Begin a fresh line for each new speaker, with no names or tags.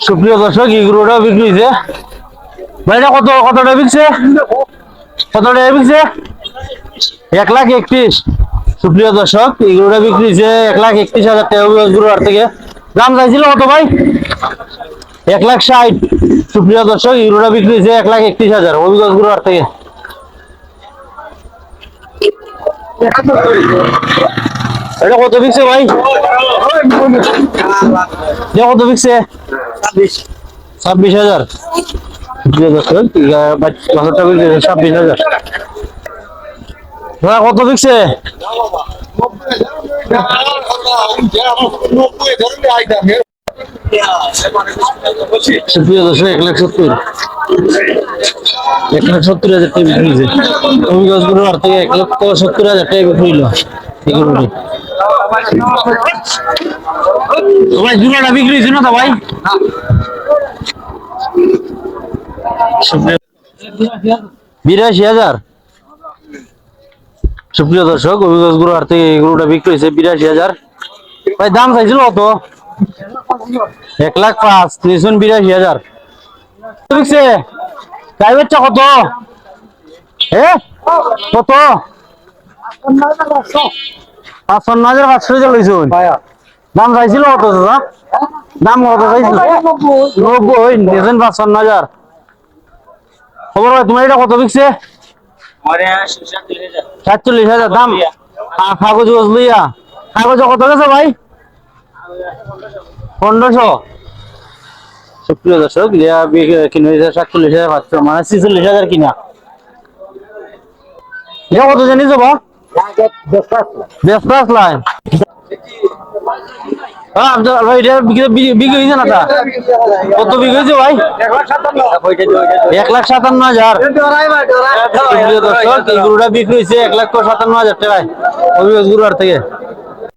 সুপ্রিয় দর্শক এগুলোটা বিক্রি হয়েছে ভাইটা কতটা বিকছে কতটা বিকছে 1,31,000। সুপ্রিয় দর্শক এগুলোটা বিক্রি হয়েছে 1,31,000 টাকা গুরুহাট থেকে। দাম চাইছিল কত ভাই? 1,60,000। সুপ্রিয় দর্শক এগুলোটা বিক্রি হয়েছে 1,31,000 হবিগঞ্জ গুরুহাট থেকে। এটা কত বিকছে ভাই? কত বিকছে? 26,000। কত বিকছে? সুপ্রিয় দর্শক 1,70,000 টাকা বিক্রি হয়েছে হবিগঞ্জ গুরুহাট থেকে। 1,70,000 টাকা বিক্রি হইল এগুলোটি। ভাই জুড়াটা বিক্রি হয়েছে না তো ভাই? 82,000। সুপ্রিয় দর্শক হবিগঞ্জ গুরুহাট থেকে এগুলোটা বিক্রি হয়েছে 82,000। ভাই দাম চাইছিল কত? 1,05,000। 82,000 বিকছে। প্রাইভেটটা কত? কত? 55,500 লইছো। দাম চাইছিল কত দাদা? দাম কত চাইছিল? 90 নিয়েছেন 55,000। খবর ভাই তোমার এটা কত বিকছে? 47,000 দাম। কাগজ লইয়া কাগজ কত গেছে ভাই? 1500। সুপ্রিয় দর্শক কিনে 47,500 মানে 46,000 কিনা। এটা কত জানিস বা? 10 লাখ। ভাই এটা বিক্রি হয়েছে না তা? কত বিক্রি হয়েছে ভাই? 1,57,000। এই গরুটা বিক্রি হয়েছে 1,57,000 টাকায় হবিগঞ্জ গুরুহাট থেকে।